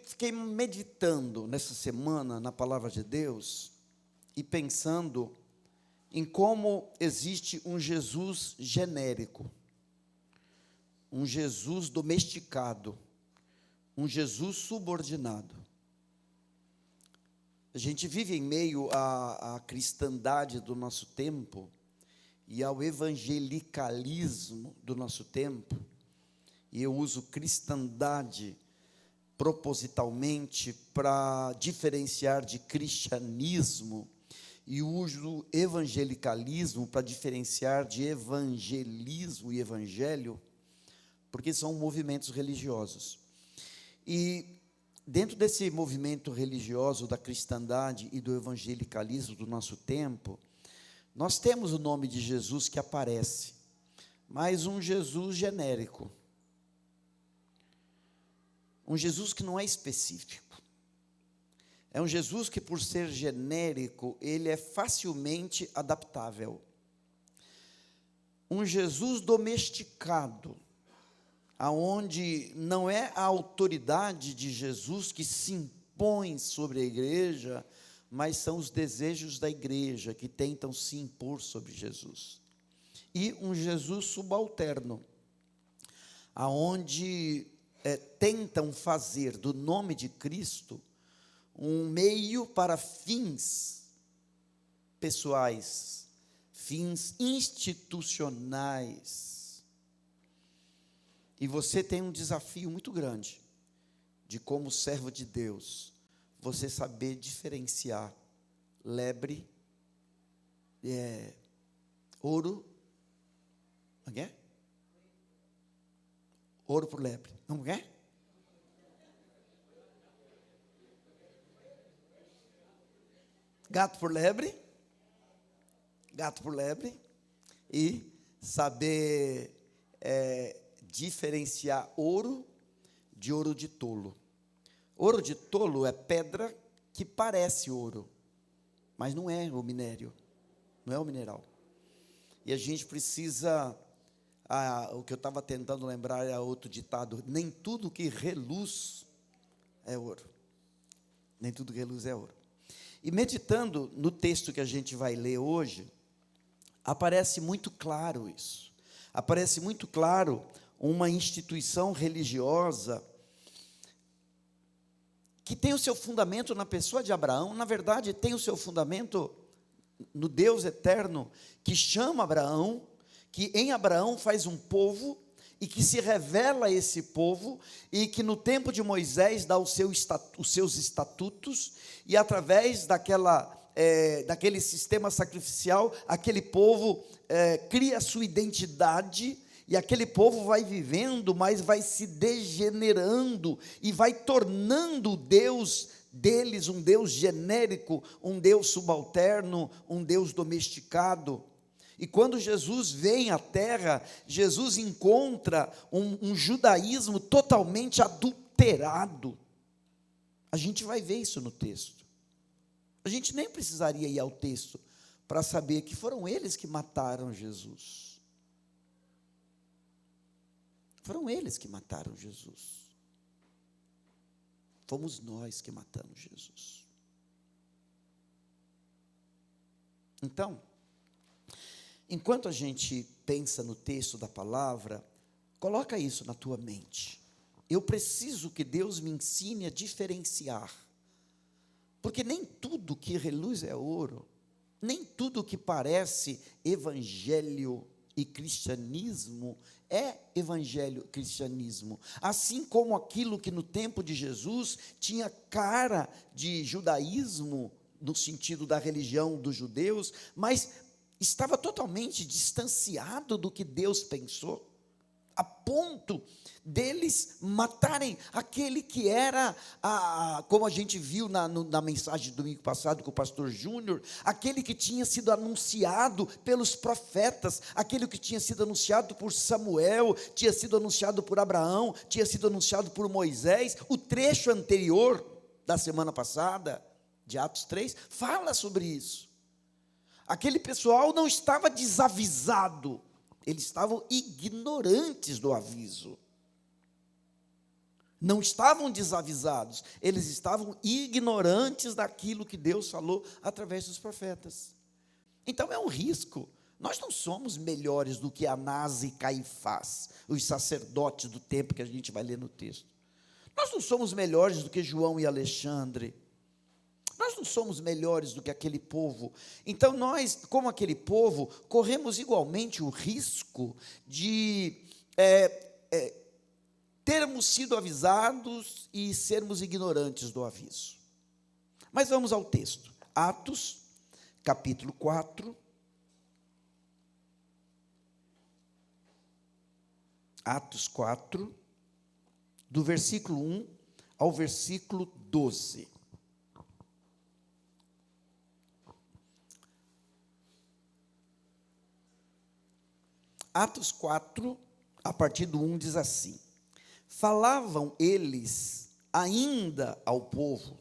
fiquei meditando nessa semana na palavra de Deus e pensando em como existe um Jesus genérico, um Jesus domesticado, um Jesus subordinado. A gente vive em meio à cristandade do nosso tempo e ao evangelicalismo do nosso tempo, e eu uso cristandade propositalmente para diferenciar de cristianismo, e uso evangelicalismo para diferenciar de evangelismo e evangelho, porque são movimentos religiosos. E dentro desse movimento religioso da cristandade e do evangelicalismo do nosso tempo, nós temos o nome de Jesus que aparece, mas um Jesus genérico, um Jesus que não é específico. É um Jesus que, por ser genérico, ele é facilmente adaptável. Um Jesus domesticado, aonde não é a autoridade de Jesus que se impõe sobre a igreja, mas são os desejos da igreja que tentam se impor sobre Jesus. E um Jesus subalterno, aonde tentam fazer do nome de Cristo um meio para fins pessoais, fins institucionais. E você tem um desafio muito grande de, como servo de Deus, você saber diferenciar lebre, ouro, não é? Ouro por lebre, não é? Gato por lebre, e saber diferenciar ouro de ouro de tolo. Ouro de tolo é pedra que parece ouro, mas não é o minério, não é o mineral. E a gente precisa, o que eu estava tentando lembrar é outro ditado: nem tudo que reluz é ouro. Nem tudo que reluz é ouro. E meditando no texto que a gente vai ler hoje, aparece muito claro isso. Aparece muito claro uma instituição religiosa que tem o seu fundamento na pessoa de Abraão. Na verdade, tem o seu fundamento no Deus eterno, que chama Abraão, que em Abraão faz um povo, e que se revela a esse povo, e que no tempo de Moisés dá os seus estatutos, e através daquele sistema sacrificial, aquele povo cria a sua identidade, e aquele povo vai vivendo, mas vai se degenerando, e vai tornando o Deus deles um Deus genérico, um Deus subalterno, um Deus domesticado. E quando Jesus vem à terra, Jesus encontra um judaísmo totalmente adulterado. A gente vai ver isso no texto. A gente nem precisaria ir ao texto para saber que foram eles que mataram Jesus. Foram eles que mataram Jesus. Fomos nós que matamos Jesus. Então, enquanto a gente pensa no texto da palavra, coloca isso na tua mente. Eu preciso que Deus me ensine a diferenciar, porque nem tudo que reluz é ouro, nem tudo que parece evangelho e cristianismo é evangelho e cristianismo. Assim como aquilo que no tempo de Jesus tinha cara de judaísmo, no sentido da religião dos judeus, mas estava totalmente distanciado do que Deus pensou, a ponto deles matarem aquele que era, como a gente viu na mensagem do domingo passado com o pastor Júnior, aquele que tinha sido anunciado pelos profetas, aquele que tinha sido anunciado por Samuel, tinha sido anunciado por Abraão, tinha sido anunciado por Moisés. O trecho anterior da semana passada, de Atos 3, fala sobre isso. Aquele pessoal não estava desavisado, eles estavam ignorantes do aviso. Não estavam desavisados, eles estavam ignorantes daquilo que Deus falou através dos profetas. Então é um risco. Nós não somos melhores do que Anás e Caifás, os sacerdotes do tempo que a gente vai ler no texto. Nós não somos melhores do que João e Alexandre. Nós não somos melhores do que aquele povo. Então nós, como aquele povo, corremos igualmente o risco de termos sido avisados e sermos ignorantes do aviso. Mas vamos ao texto. Atos, capítulo 4. Atos 4, do versículo 1 ao versículo 12. Atos 4, a partir do 1, diz assim: falavam eles ainda ao povo,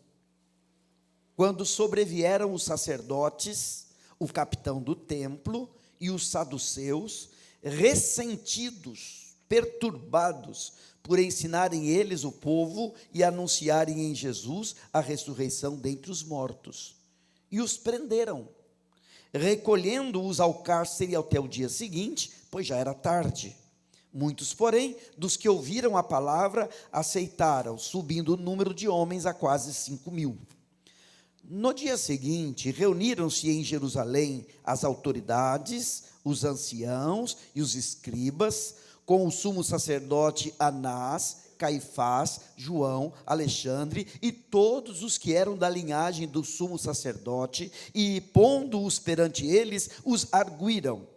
quando sobrevieram os sacerdotes, o capitão do templo e os saduceus, ressentidos, perturbados, por ensinarem eles o povo e anunciarem em Jesus a ressurreição dentre os mortos. E os prenderam, recolhendo-os ao cárcere até o dia seguinte, pois já era tarde. Muitos, porém, dos que ouviram a palavra, aceitaram, subindo o número de homens a quase 5.000. No dia seguinte, reuniram-se em Jerusalém as autoridades, os anciãos e os escribas, com o sumo sacerdote Anás, Caifás, João, Alexandre e todos os que eram da linhagem do sumo sacerdote, e pondo-os perante eles, os arguíram.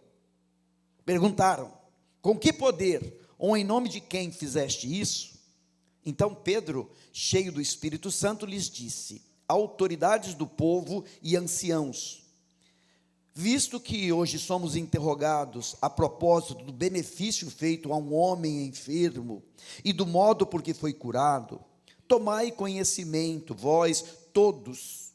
Perguntaram: com que poder, ou em nome de quem fizeste isso? Então Pedro, cheio do Espírito Santo, lhes disse: autoridades do povo e anciãos, visto que hoje somos interrogados a propósito do benefício feito a um homem enfermo e do modo por que foi curado, tomai conhecimento, vós todos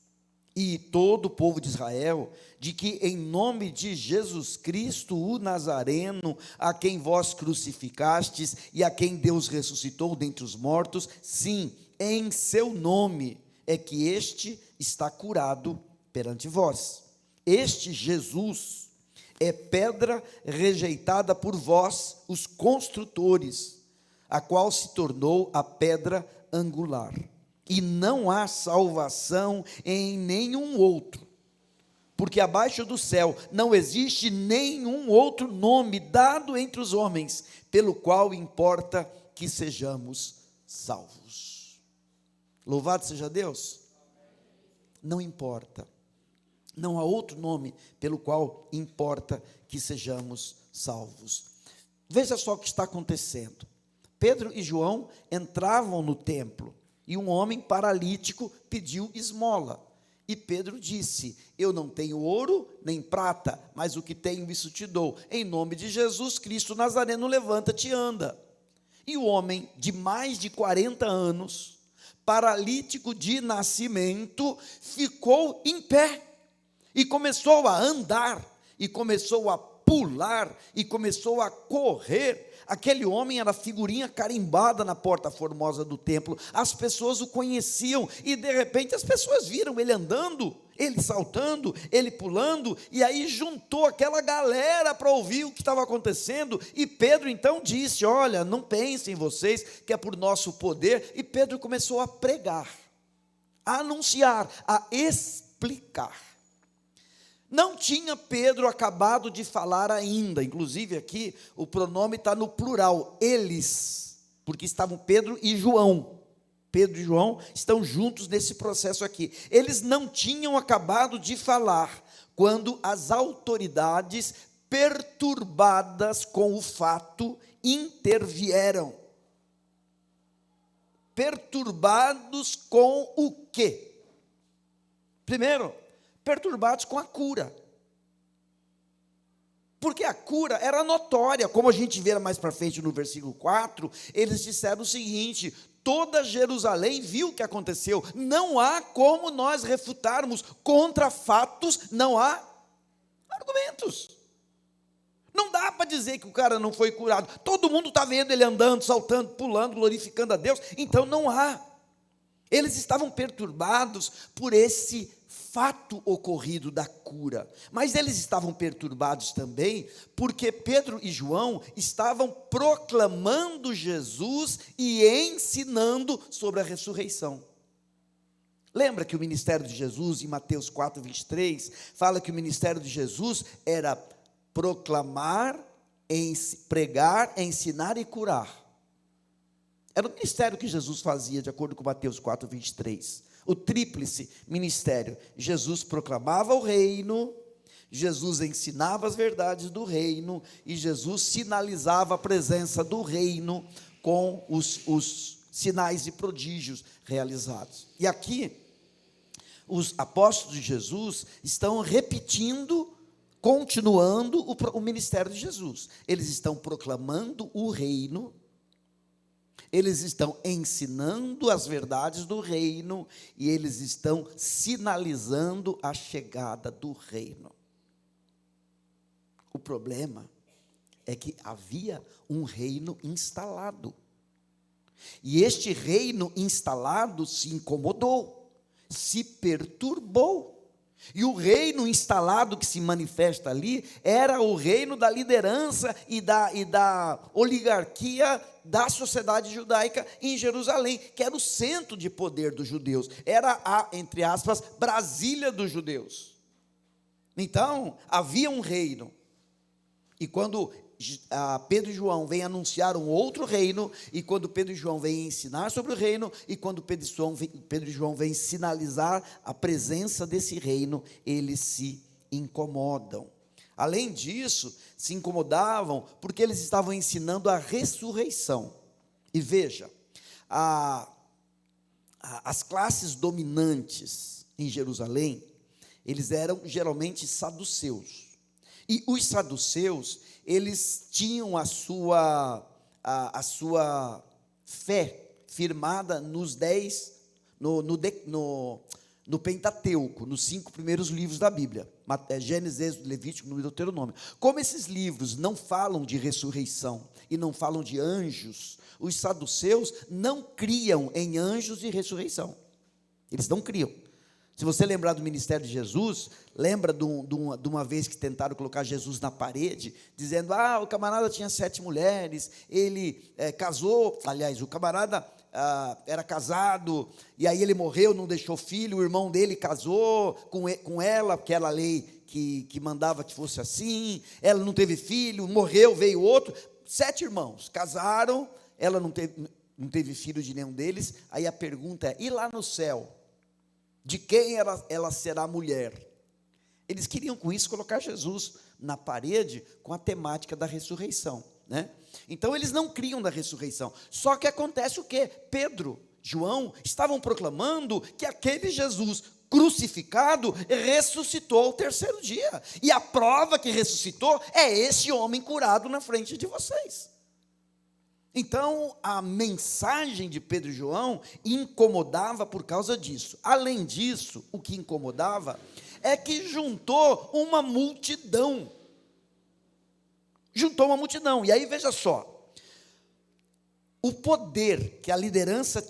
e todo o povo de Israel, de que em nome de Jesus Cristo, o Nazareno, a quem vós crucificastes e a quem Deus ressuscitou dentre os mortos, sim, em seu nome é que este está curado perante vós. Este Jesus é pedra rejeitada por vós, os construtores, a qual se tornou a pedra angular. E não há salvação em nenhum outro, porque abaixo do céu não existe nenhum outro nome dado entre os homens, pelo qual importa que sejamos salvos. Louvado seja Deus. Não importa. Não há outro nome pelo qual importa que sejamos salvos. Veja só o que está acontecendo. Pedro e João entravam no templo e um homem paralítico pediu esmola. E Pedro disse: eu não tenho ouro nem prata, mas o que tenho isso te dou. Em nome de Jesus Cristo Nazareno, levanta-te e anda. E o homem de mais de 40 anos, paralítico de nascimento, ficou em pé. E começou a andar, e começou a pular, e começou a correr. Aquele homem era figurinha carimbada na porta formosa do templo. As pessoas o conheciam, e de repente as pessoas viram ele andando, ele saltando, ele pulando, e aí juntou aquela galera para ouvir o que estava acontecendo. E Pedro então disse: olha, não pensem vocês que é por nosso poder. E Pedro começou a pregar, a anunciar, a explicar. Não tinha Pedro acabado de falar ainda, inclusive aqui o pronome está no plural, eles, porque estavam Pedro e João. Pedro e João estão juntos nesse processo aqui. Eles não tinham acabado de falar, quando as autoridades, perturbadas com o fato, intervieram. Perturbados com o quê? Primeiro, perturbados com a cura, porque a cura era notória, como a gente vê mais para frente no versículo 4, eles disseram o seguinte: toda Jerusalém viu o que aconteceu, não há como nós refutarmos, contra fatos não há argumentos, Não dá para dizer que o cara não foi curado. Todo mundo está vendo ele andando, saltando, pulando, glorificando a Deus. Então não há. Eles estavam perturbados por esse fato ocorrido da cura. Mas eles estavam perturbados também porque Pedro e João estavam proclamando Jesus e ensinando sobre a ressurreição. Lembra que o ministério de Jesus, em Mateus 4:23, fala que o ministério de Jesus era proclamar, pregar, ensinar e curar. Era o ministério que Jesus fazia, de acordo com Mateus 4:23. O tríplice ministério. Jesus proclamava o reino, Jesus ensinava as verdades do reino, e Jesus sinalizava a presença do reino com os sinais e prodígios realizados. E aqui, os apóstolos de Jesus estão repetindo, continuando o ministério de Jesus. Eles estão proclamando o reino, eles estão ensinando as verdades do reino, e eles estão sinalizando a chegada do reino. O problema é que havia um reino instalado, e este reino instalado se incomodou, se perturbou. E o reino instalado que se manifesta ali era o reino da liderança e da oligarquia da sociedade judaica em Jerusalém, que era o centro de poder dos judeus, era a, entre aspas, Brasília dos judeus. Então, havia um reino, e quando Pedro e João vêm anunciar um outro reino, e quando Pedro e João vêm ensinar sobre o reino, e quando Pedro e João vêm sinalizar a presença desse reino, eles se incomodam. Além disso, se incomodavam porque eles estavam ensinando a ressurreição. E veja, as classes dominantes em Jerusalém, eles eram geralmente saduceus. E os saduceus, eles tinham a sua fé firmada nos no Pentateuco, nos 5 primeiros livros da Bíblia, Gênesis, Êxodo, Levítico, Número e Deuteronômio. Como esses livros não falam de ressurreição e não falam de anjos, os saduceus não criam em anjos e ressurreição. Eles não criam. Se você lembrar do ministério de Jesus, lembra de uma vez que tentaram colocar Jesus na parede, dizendo, o camarada tinha 7 mulheres, ele casou, aliás, o camarada era casado, e aí ele morreu, não deixou filho, o irmão dele casou com ela, porque era a lei que mandava que fosse assim, ela não teve filho, morreu, veio outro, 7 irmãos, casaram, ela não teve filho de nenhum deles, aí a pergunta é, e lá no céu? De quem ela será mulher? Eles queriam com isso colocar Jesus na parede com a temática da ressurreição, né? Então eles não criam da ressurreição. Só que acontece o quê? Pedro, João estavam proclamando que aquele Jesus crucificado ressuscitou ao 3º dia. E a prova que ressuscitou é esse homem curado na frente de vocês. Então, a mensagem de Pedro e João incomodava por causa disso. Além disso, o que incomodava é que juntou uma multidão. E aí, veja só, o poder que a liderança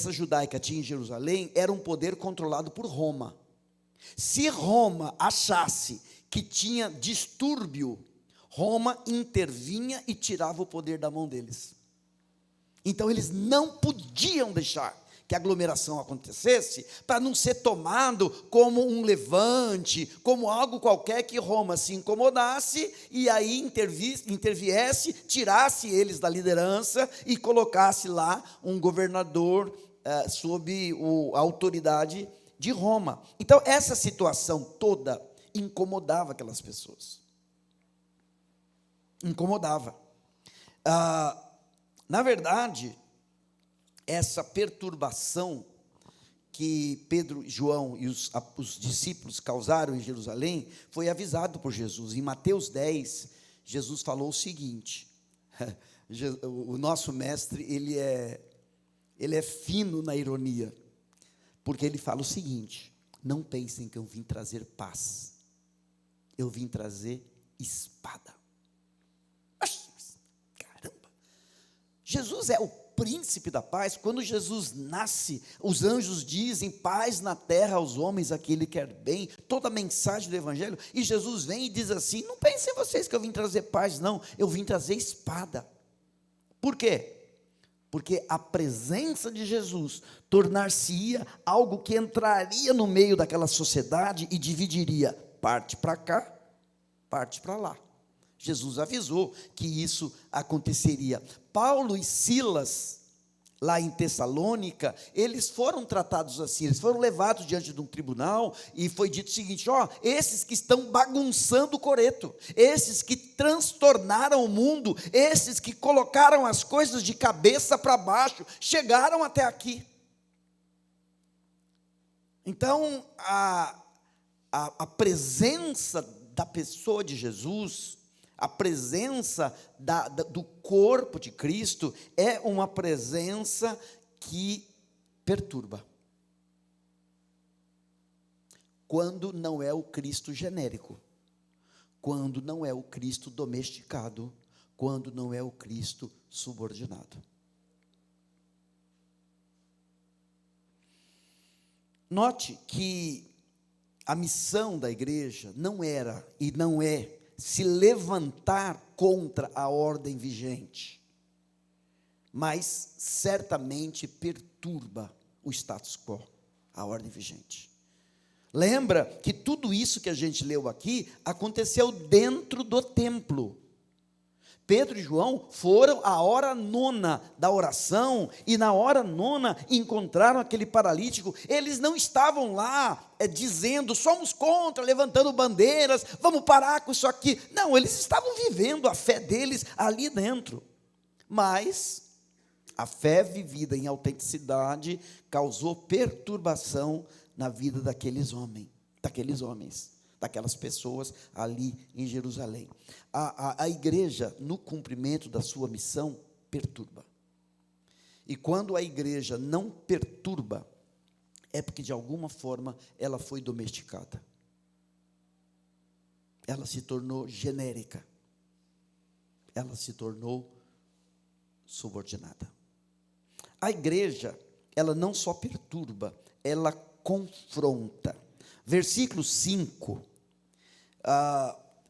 judaica tinha em Jerusalém, era um poder controlado por Roma. Se Roma achasse que tinha distúrbio, Roma intervinha e tirava o poder da mão deles. Então eles não podiam deixar que a aglomeração acontecesse, para não ser tomado como um levante, como algo qualquer que Roma se incomodasse, e aí interviesse, tirasse eles da liderança, e colocasse lá um governador sob a autoridade de Roma. Então essa situação toda incomodava aquelas pessoas. Incomodava. Na verdade, essa perturbação que Pedro, João e os discípulos causaram em Jerusalém, foi avisado por Jesus. Em Mateus 10, Jesus falou o seguinte, o nosso mestre, ele é fino na ironia, porque ele fala o seguinte, não pensem que eu vim trazer paz, eu vim trazer espada. Jesus é o príncipe da paz. Quando Jesus nasce, os anjos dizem: paz na terra aos homens a que ele quer bem. Toda a mensagem do evangelho. E Jesus vem e diz assim: não pensem vocês que eu vim trazer paz, não, eu vim trazer espada. Por quê? Porque a presença de Jesus tornar-se-ia algo que entraria no meio daquela sociedade e dividiria parte para cá, parte para lá. Jesus avisou que isso aconteceria. Paulo e Silas, lá em Tessalônica, eles foram tratados assim, eles foram levados diante de um tribunal e foi dito o seguinte: ó, esses que estão bagunçando o coreto, esses que transtornaram o mundo, esses que colocaram as coisas de cabeça para baixo, chegaram até aqui. Então, a presença da pessoa de Jesus, a presença do corpo de Cristo é uma presença que perturba. Quando não é o Cristo genérico, quando não é o Cristo domesticado, quando não é o Cristo subordinado. Note que a missão da igreja não era e não é se levantar contra a ordem vigente, mas certamente perturba o status quo, a ordem vigente. Lembra que tudo isso que a gente leu aqui aconteceu dentro do templo. Pedro e João foram à hora nona da oração, e na hora nona encontraram aquele paralítico. Eles não estavam lá dizendo: somos contra, levantando bandeiras, vamos parar com isso aqui. Não, eles estavam vivendo a fé deles ali dentro. Mas a fé vivida em autenticidade causou perturbação na vida daqueles homens, daquelas pessoas ali em Jerusalém. A igreja, no cumprimento da sua missão, perturba. E quando a igreja não perturba, é porque de alguma forma ela foi domesticada. Ela se tornou genérica. Ela se tornou subordinada. A igreja, ela não só perturba, ela confronta. Versículo 5,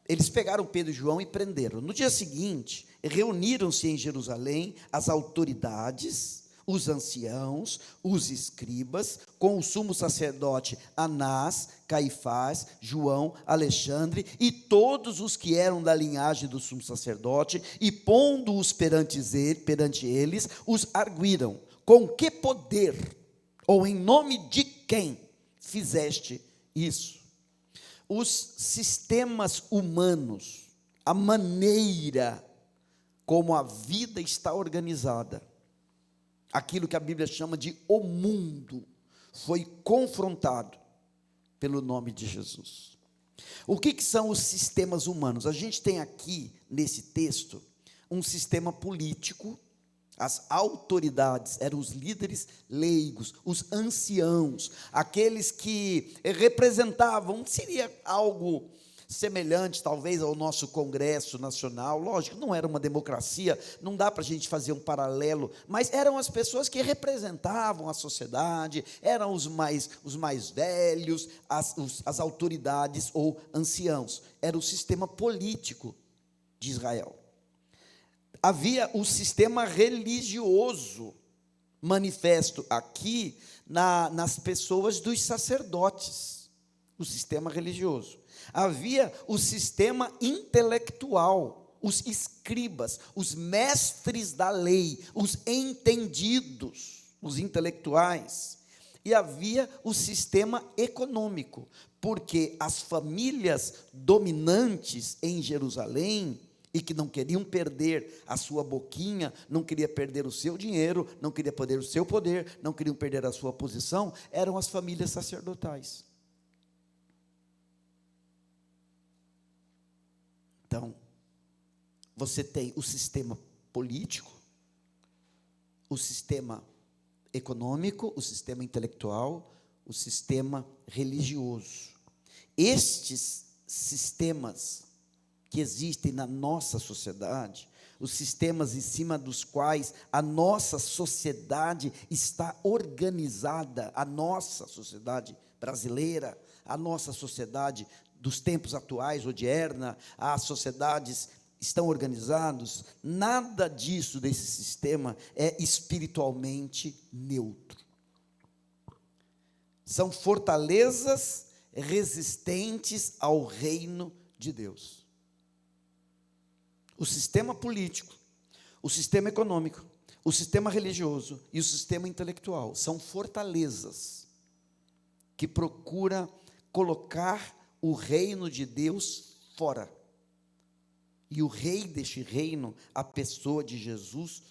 eles pegaram Pedro e João e prenderam. No dia seguinte, reuniram-se em Jerusalém as autoridades, os anciãos, os escribas, com o sumo sacerdote Anás, Caifás, João, Alexandre e todos os que eram da linhagem do sumo sacerdote, e pondo-os perante eles, os arguíram: com que poder, ou em nome de quem fizeste isso? Os sistemas humanos, a maneira como a vida está organizada, aquilo que a Bíblia chama de o mundo, foi confrontado pelo nome de Jesus. O que são os sistemas humanos? A gente tem aqui, nesse texto, um sistema político. As autoridades eram os líderes leigos, os anciãos, aqueles que representavam, seria algo semelhante talvez ao nosso Congresso Nacional. Lógico, não era uma democracia, não dá para a gente fazer um paralelo, mas eram as pessoas que representavam a sociedade, eram os mais velhos, as autoridades ou anciãos. Era o sistema político de Israel. Havia o sistema religioso, manifesto aqui nas pessoas dos sacerdotes, o sistema religioso. Havia o sistema intelectual, os escribas, os mestres da lei, os entendidos, os intelectuais. E havia o sistema econômico, porque as famílias dominantes em Jerusalém, e que não queriam perder a sua boquinha, não queria perder o seu dinheiro, não queria perder o seu poder, não queriam perder a sua posição, eram as famílias sacerdotais. Então, você tem o sistema político, o sistema econômico, o sistema intelectual, o sistema religioso. Estes sistemas que existem na nossa sociedade os sistemas em cima dos quais a nossa sociedade está organizada, a nossa sociedade brasileira, a nossa sociedade dos tempos atuais, odierna, as sociedades estão organizados, nada disso, desse sistema, é espiritualmente neutro. São fortalezas resistentes ao reino de Deus. O sistema político, o sistema econômico, o sistema religioso e o sistema intelectual são fortalezas que procuram colocar o reino de Deus fora. E o rei deste reino, a pessoa de Jesus,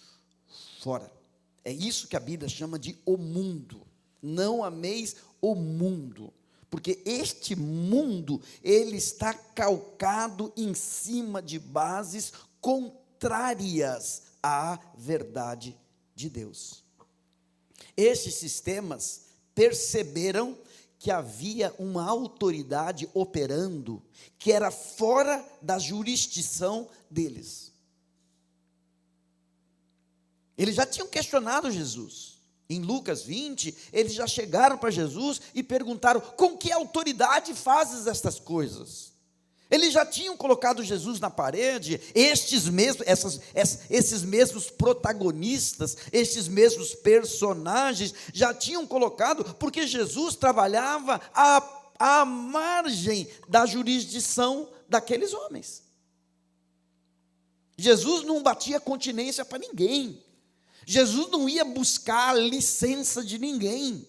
fora. É isso que a Bíblia chama de o mundo. Não ameis o mundo, porque este mundo, ele está calcado em cima de bases contrárias à verdade de Deus. Estes sistemas perceberam que havia uma autoridade operando que era fora da jurisdição deles. Eles já tinham questionado Jesus. Em Lucas 20, eles já chegaram para Jesus e perguntaram: com que autoridade fazes estas coisas? Eles já tinham colocado Jesus na parede, esses mesmos protagonistas, estes mesmos personagens, já tinham colocado, porque Jesus trabalhava à margem da jurisdição daqueles homens. Jesus não batia continência para ninguém, Jesus não ia buscar a licença de ninguém,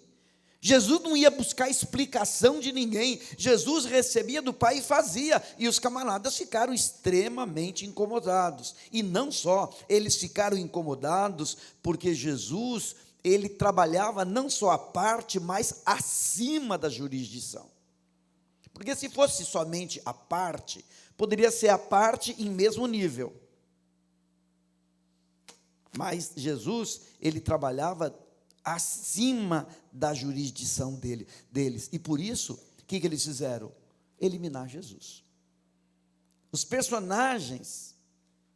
Jesus não ia buscar explicação de ninguém, Jesus recebia do Pai e fazia, e os camaradas ficaram extremamente incomodados, e não só, eles ficaram incomodados, porque Jesus, ele trabalhava não só a parte, mas acima da jurisdição, porque se fosse somente a parte, poderia ser a parte em mesmo nível, mas Jesus, ele trabalhava acima da jurisdição deles. E por isso, o que eles fizeram? Eliminar Jesus. Os personagens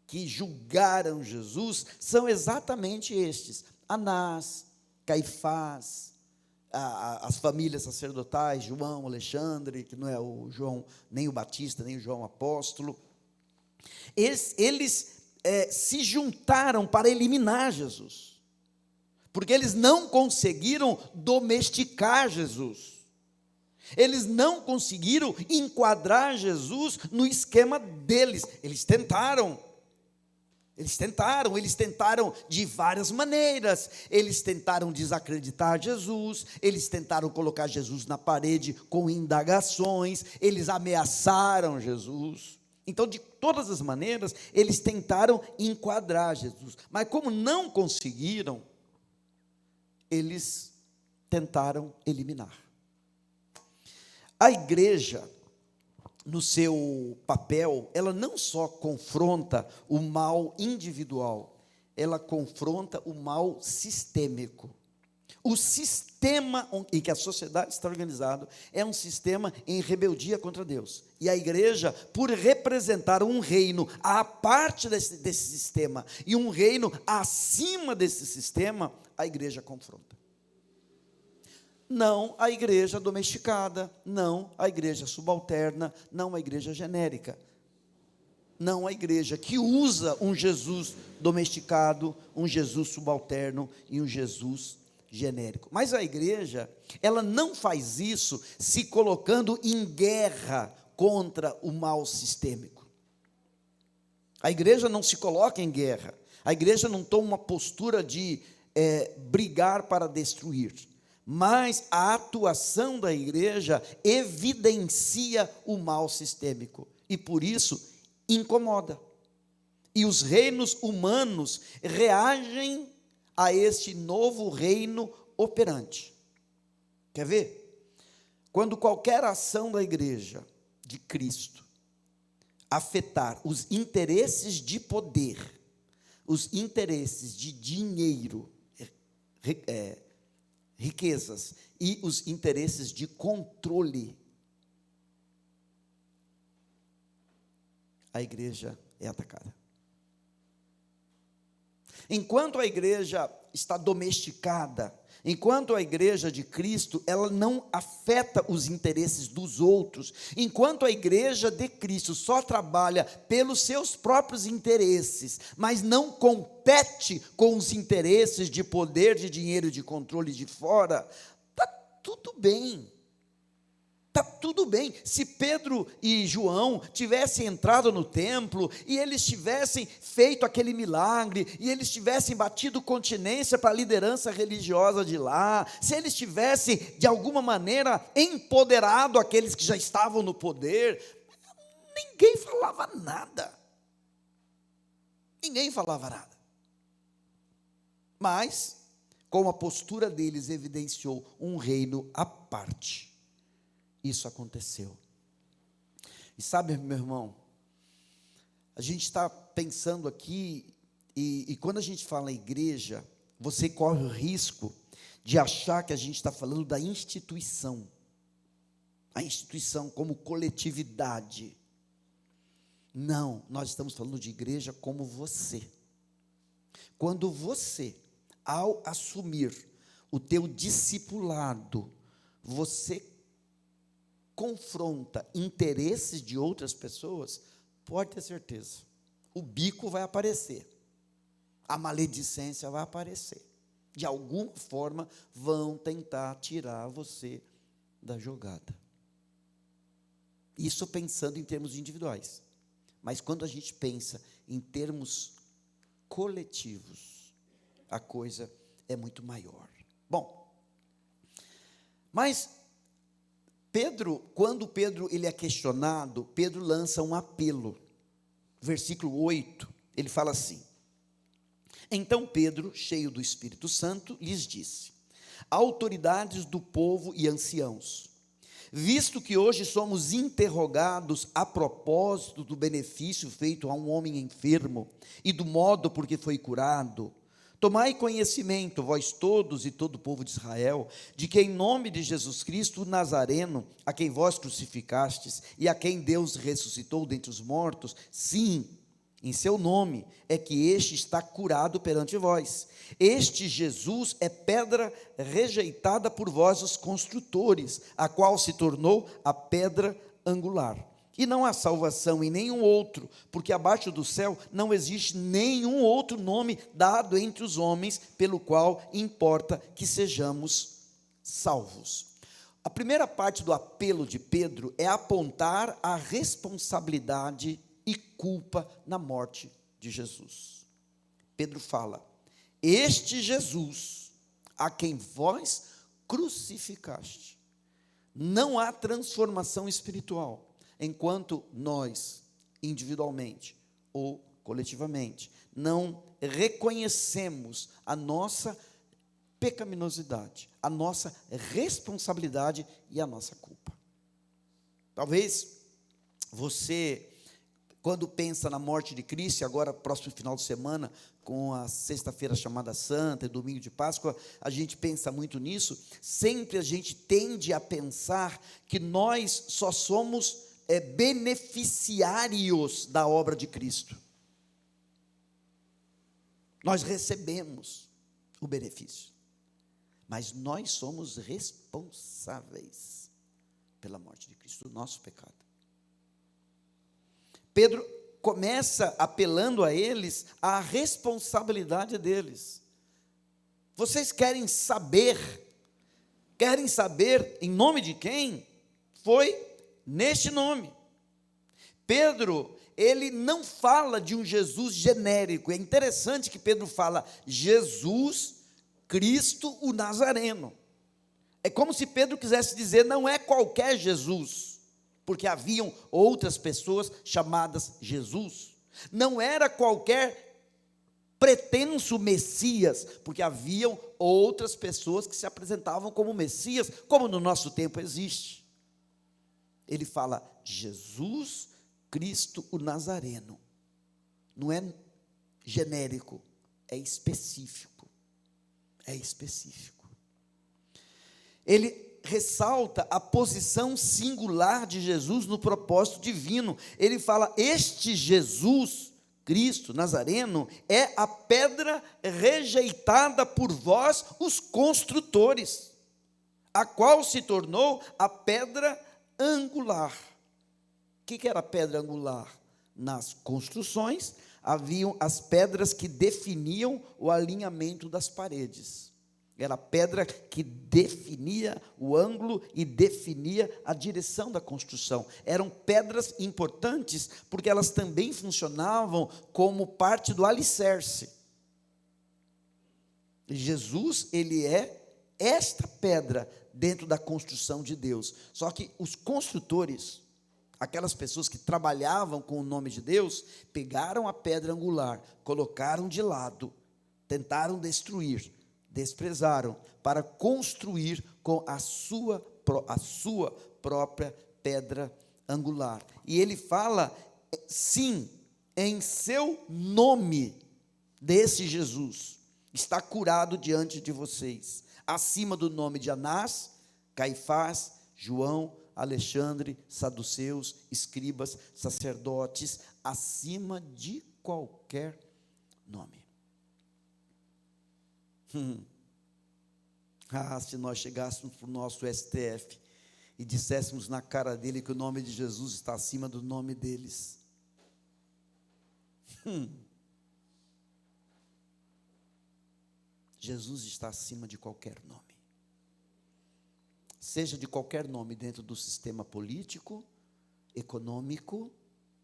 que julgaram Jesus são exatamente estes: Anás, Caifás, as famílias sacerdotais, João, Alexandre, que não é o João, nem o Batista, nem o João Apóstolo. Eles se juntaram para eliminar Jesus, porque eles não conseguiram domesticar Jesus, eles não conseguiram enquadrar Jesus no esquema deles. Eles tentaram de várias maneiras. Eles tentaram desacreditar Jesus, eles tentaram colocar Jesus na parede com indagações, eles ameaçaram Jesus. Então, de todas as maneiras, eles tentaram enquadrar Jesus, mas como não conseguiram, eles tentaram eliminar. A igreja, no seu papel, ela não só confronta o mal individual, ela confronta o mal sistêmico. O sistema em que a sociedade está organizada é um sistema em rebeldia contra Deus. E a igreja, por representar um reino à parte desse sistema e um reino acima desse sistema, a igreja confronta. Não a igreja domesticada, não a igreja subalterna, não a igreja genérica. Não a igreja que usa um Jesus domesticado, um Jesus subalterno e um Jesus genérico. Mas a igreja, ela não faz isso se colocando em guerra contra o mal sistêmico. A igreja não se coloca em guerra. A igreja não toma uma postura de brigar para destruir. Mas a atuação da igreja evidencia o mal sistêmico. E por isso incomoda. E os reinos humanos reagem a este novo reino operante. Quer ver? Quando qualquer ação da igreja de Cristo afetar os interesses de poder, os interesses de dinheiro, riquezas e os interesses de controle, a igreja é atacada. Enquanto a igreja está domesticada, enquanto a igreja de Cristo, ela não afeta os interesses dos outros, enquanto a igreja de Cristo só trabalha pelos seus próprios interesses, mas não compete com os interesses de poder, de dinheiro, de controle de fora, está tudo bem. Está tudo bem. Se Pedro e João tivessem entrado no templo e eles tivessem feito aquele milagre, e eles tivessem batido continência para a liderança religiosa de lá, se eles tivessem de alguma maneira empoderado aqueles que já estavam no poder, ninguém falava nada. Ninguém falava nada. Mas, como a postura deles evidenciou um reino à parte, isso aconteceu. E sabe, meu irmão, a gente está pensando aqui, e quando a gente fala igreja, você corre o risco de achar que a gente está falando da instituição, a instituição como coletividade. Não, nós estamos falando de igreja como você. Quando você, ao assumir o teu discipulado, você confronta interesses de outras pessoas, pode ter certeza, o bico vai aparecer, a maledicência vai aparecer, de alguma forma vão tentar tirar você da jogada. Isso pensando em termos individuais, mas quando a gente pensa em termos coletivos, a coisa é muito maior. Bom, mas Pedro, quando Pedro ele é questionado, Pedro lança um apelo. Versículo 8, ele fala assim: então Pedro, cheio do Espírito Santo, lhes disse: autoridades do povo e anciãos, visto que hoje somos interrogados a propósito do benefício feito a um homem enfermo e do modo por que foi curado, tomai conhecimento, vós todos e todo o povo de Israel, de que em nome de Jesus Cristo, o Nazareno, a quem vós crucificastes, e a quem Deus ressuscitou dentre os mortos, sim, em seu nome, é que este está curado perante vós. Este Jesus é pedra rejeitada por vós, os construtores, a qual se tornou a pedra angular. E não há salvação em nenhum outro, porque abaixo do céu não existe nenhum outro nome dado entre os homens, pelo qual importa que sejamos salvos. A primeira parte do apelo de Pedro é apontar a responsabilidade e culpa na morte de Jesus. Pedro fala: este Jesus, a quem vós crucificaste, não há transformação espiritual, enquanto nós, individualmente ou coletivamente, não reconhecemos a nossa pecaminosidade, a nossa responsabilidade e a nossa culpa. Talvez você, quando pensa na morte de Cristo, agora próximo final de semana, com a sexta-feira chamada Santa e domingo de Páscoa, a gente pensa muito nisso, sempre a gente tende a pensar que nós só somos beneficiários da obra de Cristo. Nós recebemos o benefício, mas nós somos responsáveis pela morte de Cristo, do nosso pecado. Pedro começa apelando a eles a responsabilidade deles. Vocês querem saber em nome de quem? Foi neste nome. Pedro, ele não fala de um Jesus genérico. É interessante que Pedro fala Jesus Cristo o Nazareno. É como se Pedro quisesse dizer, não é qualquer Jesus, porque haviam outras pessoas chamadas Jesus. Não era qualquer pretenso Messias, porque haviam outras pessoas que se apresentavam como Messias, como no nosso tempo existe. Ele fala Jesus Cristo o Nazareno. Não é genérico, é específico. É específico. Ele ressalta a posição singular de Jesus no propósito divino. Ele fala, este Jesus Cristo Nazareno, é a pedra rejeitada por vós, os construtores, a qual se tornou a pedra angular. O que era a pedra angular? Nas construções, haviam as pedras que definiam o alinhamento das paredes. Era a pedra que definia o ângulo e definia a direção da construção. Eram pedras importantes, porque elas também funcionavam como parte do alicerce. Jesus, ele é esta pedra dentro da construção de Deus. Só que os construtores, aquelas pessoas que trabalhavam com o nome de Deus, pegaram a pedra angular, colocaram de lado, tentaram destruir, desprezaram, para construir com a sua própria pedra angular. E ele fala, sim, em seu nome, desse Jesus, está curado diante de vocês, acima do nome de Anás, Caifás, João, Alexandre, saduceus, escribas, sacerdotes, acima de qualquer nome. Se nós chegássemos para o nosso STF e disséssemos na cara dele que o nome de Jesus está acima do nome deles. Jesus está acima de qualquer nome. Seja de qualquer nome dentro do sistema político, econômico,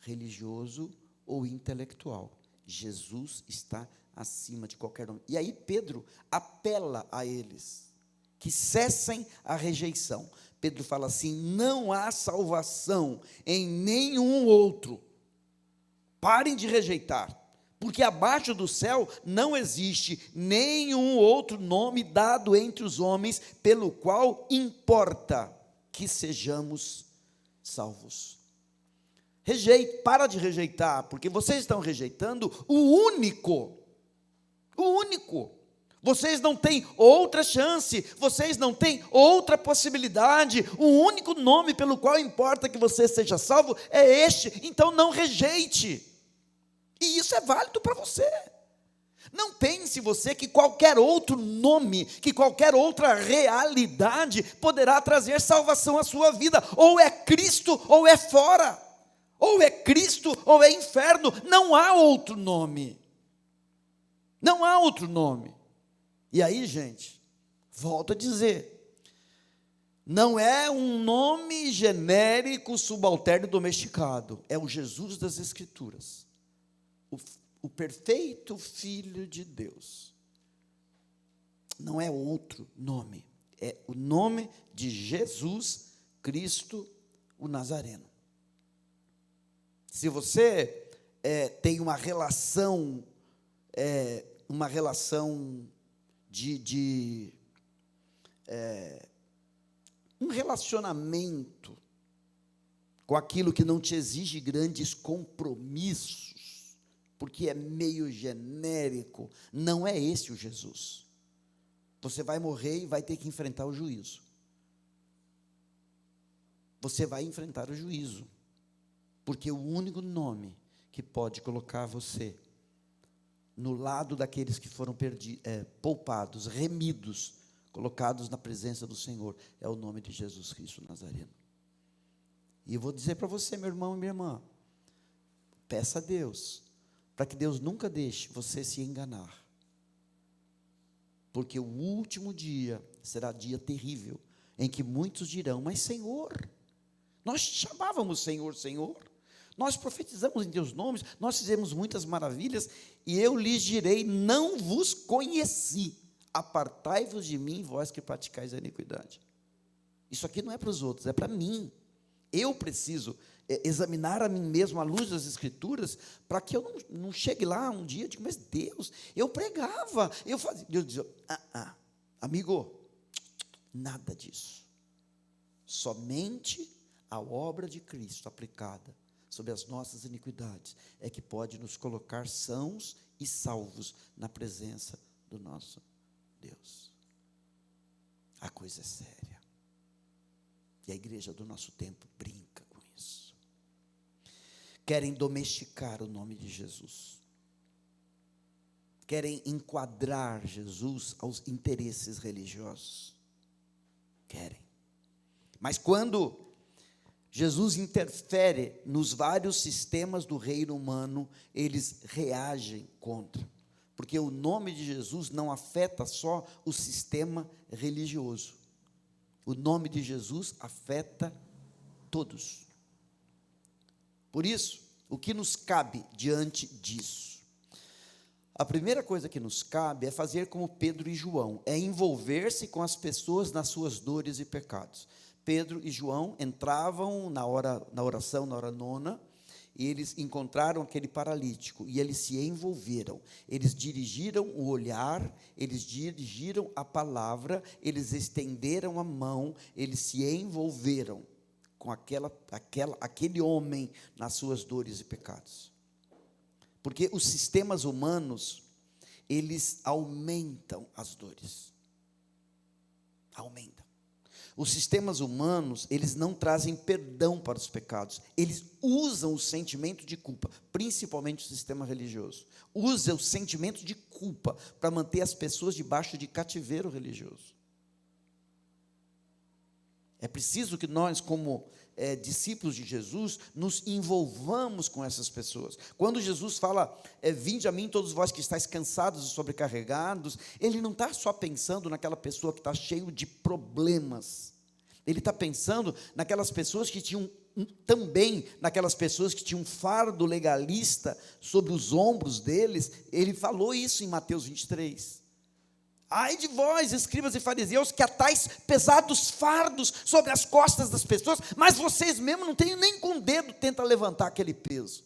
religioso ou intelectual. Jesus está acima de qualquer nome. E aí Pedro apela a eles, que cessem a rejeição. Pedro fala assim: não há salvação em nenhum outro. Parem de rejeitar, porque abaixo do céu não existe nenhum outro nome dado entre os homens, pelo qual importa que sejamos salvos. Para de rejeitar, porque vocês estão rejeitando o único. Vocês não têm outra chance, vocês não têm outra possibilidade. O único nome pelo qual importa que você seja salvo é este, então não rejeite. E isso é válido para você. Não pense você que qualquer outro nome, que qualquer outra realidade poderá trazer salvação à sua vida. Ou é Cristo ou é fora. Ou é Cristo ou é inferno. Não há outro nome. Não há outro nome. E aí, gente, volto a dizer, não é um nome genérico, subalterno, domesticado. É o Jesus das Escrituras. O perfeito Filho de Deus. Não é outro nome. É o nome de Jesus Cristo, o Nazareno. Se você tem uma relação um relacionamento com aquilo que não te exige grandes compromissos, porque é meio genérico, não é esse o Jesus. Você vai morrer e vai ter que enfrentar o juízo. Você vai enfrentar o juízo, porque o único nome que pode colocar você no lado daqueles que foram poupados, remidos, colocados na presença do Senhor, é o nome de Jesus Cristo Nazareno. E eu vou dizer para você, meu irmão e minha irmã, peça a Deus, para que Deus nunca deixe você se enganar, porque o último dia será dia terrível, em que muitos dirão: mas Senhor, nós te chamávamos Senhor, Senhor, nós profetizamos em teus nomes, nós fizemos muitas maravilhas, e eu lhes direi: não vos conheci, apartai-vos de mim, vós que praticais a iniquidade. Isso aqui não é para os outros, é para mim. Eu preciso examinar a mim mesmo à luz das Escrituras, para que eu não chegue lá um dia e diga: mas Deus, eu pregava, eu fazia. Deus diz: amigo, nada disso. Somente a obra de Cristo aplicada sobre as nossas iniquidades é que pode nos colocar sãos e salvos na presença do nosso Deus. A coisa é séria. E a igreja do nosso tempo brinca com isso. querem domesticar o nome de Jesus, querem enquadrar Jesus aos interesses religiosos, querem. Mas quando Jesus interfere nos vários sistemas do reino humano, eles reagem contra, porque o nome de Jesus não afeta só o sistema religioso, o nome de Jesus afeta todos. Por isso, o que nos cabe diante disso? A primeira coisa que nos cabe é fazer como Pedro e João, é envolver-se com as pessoas nas suas dores e pecados. Pedro e João entravam na oração, na hora nona, e eles encontraram aquele paralítico, e eles se envolveram, eles dirigiram o olhar, eles dirigiram a palavra, eles estenderam a mão, eles se envolveram com aquele homem nas suas dores e pecados. Porque os sistemas humanos, eles aumentam as dores. Aumentam. Os sistemas humanos, eles não trazem perdão para os pecados. Eles usam o sentimento de culpa, principalmente o sistema religioso. Usa o sentimento de culpa para manter as pessoas debaixo de cativeiro religioso. É preciso que nós, como discípulos de Jesus, nos envolvamos com essas pessoas. Quando Jesus fala, vinde a mim todos vós que estáis cansados e sobrecarregados, ele não está só pensando naquela pessoa que está cheio de problemas, ele está pensando naquelas pessoas que tinham, também naquelas pessoas que tinham um fardo legalista sobre os ombros deles. Ele falou isso em Mateus 23. Ai de vós, escribas e fariseus, que atais pesados fardos sobre as costas das pessoas, mas vocês mesmos não têm nem com o dedo, tenta levantar aquele peso.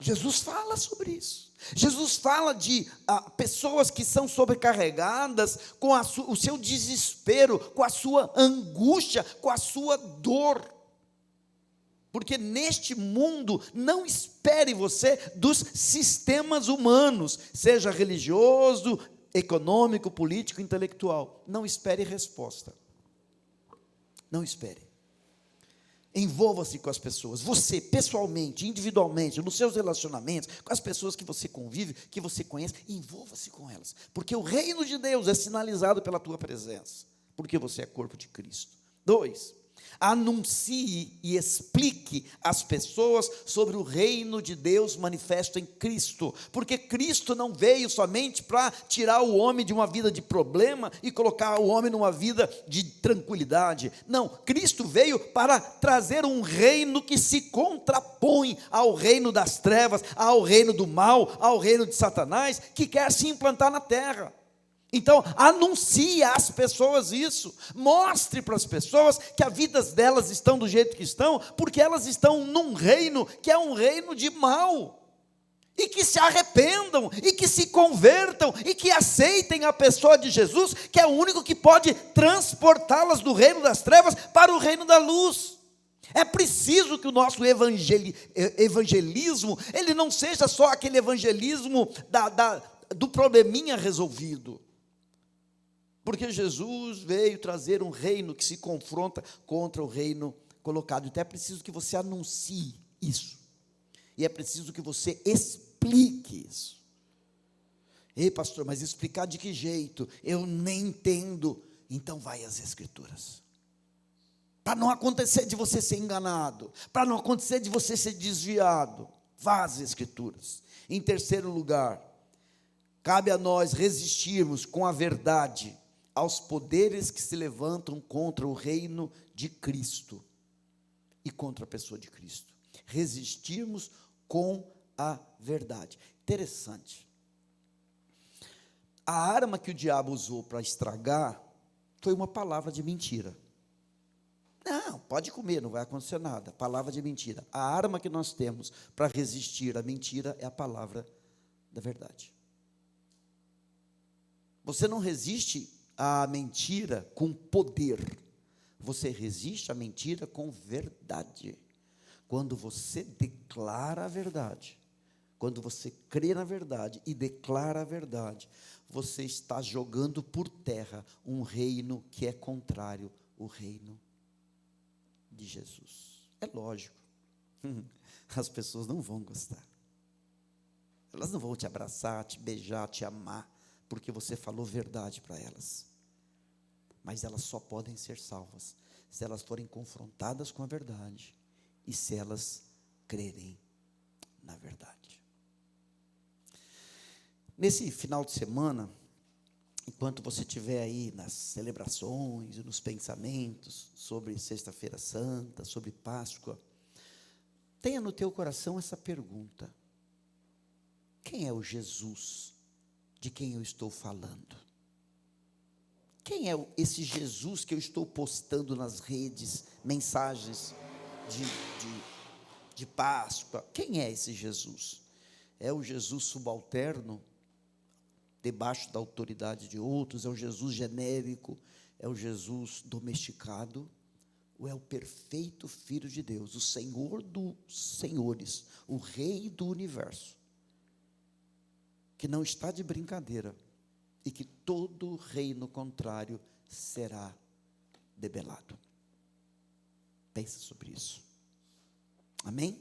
Jesus fala sobre isso. Jesus fala de pessoas que são sobrecarregadas com o seu desespero, com a sua angústia, com a sua dor. Porque neste mundo, não espere você dos sistemas humanos, seja religioso, econômico, político, intelectual. Não espere resposta. Não espere. Envolva-se com as pessoas. Você, pessoalmente, individualmente, nos seus relacionamentos, com as pessoas que você convive, que você conhece, envolva-se com elas. Porque o reino de Deus é sinalizado pela tua presença. Porque você é corpo de Cristo. 2. Anuncie e explique às pessoas sobre o reino de Deus manifesto em Cristo, porque Cristo não veio somente para tirar o homem de uma vida de problema e colocar o homem numa vida de tranquilidade. Não, Cristo veio para trazer um reino que se contrapõe ao reino das trevas, ao reino do mal, ao reino de Satanás, que quer se implantar na terra. Então, anuncie às pessoas isso, mostre para as pessoas que as vidas delas estão do jeito que estão, porque elas estão num reino que é um reino de mal, e que se arrependam, e que se convertam, e que aceitem a pessoa de Jesus, que é o único que pode transportá-las do reino das trevas para o reino da luz. É preciso que o nosso evangelismo, ele não seja só aquele evangelismo do probleminha resolvido, porque Jesus veio trazer um reino que se confronta contra o reino colocado. Então é preciso que você anuncie isso, e é preciso que você explique isso. Ei, pastor, mas explicar de que jeito? Eu nem entendo. Então vai às Escrituras, para não acontecer de você ser enganado, para não acontecer de você ser desviado. Vá às Escrituras. Em terceiro lugar, cabe a nós resistirmos com a verdade aos poderes que se levantam contra o reino de Cristo e contra a pessoa de Cristo. Resistirmos com a verdade. Interessante. A arma que o diabo usou para estragar foi uma palavra de mentira. Não, pode comer, não vai acontecer nada. Palavra de mentira. A arma que nós temos para resistir à mentira é a palavra da verdade. Você não resiste à mentira com poder, você resiste à mentira com verdade. Quando você declara a verdade, quando você crê na verdade e declara a verdade, você está jogando por terra um reino que é contrário ao reino de Jesus. É lógico. as pessoas não vão gostar. Elas não vão te abraçar, te beijar, te amar, porque você falou verdade para elas. Mas elas só podem ser salvas se elas forem confrontadas com a verdade e se elas crerem na verdade. Nesse final de semana, enquanto você estiver aí nas celebrações e nos pensamentos sobre Sexta-feira Santa, sobre Páscoa, tenha no teu coração essa pergunta: quem é o Jesus de quem eu estou falando? Quem é esse Jesus que eu estou postando nas redes, mensagens de Páscoa? Quem é esse Jesus? É o Jesus subalterno, debaixo da autoridade de outros? É o Jesus genérico? É o Jesus domesticado? Ou é o perfeito Filho de Deus, o Senhor dos senhores, o Rei do universo, que não está de brincadeira, e que todo reino contrário será debelado? Pensa sobre isso. Amém?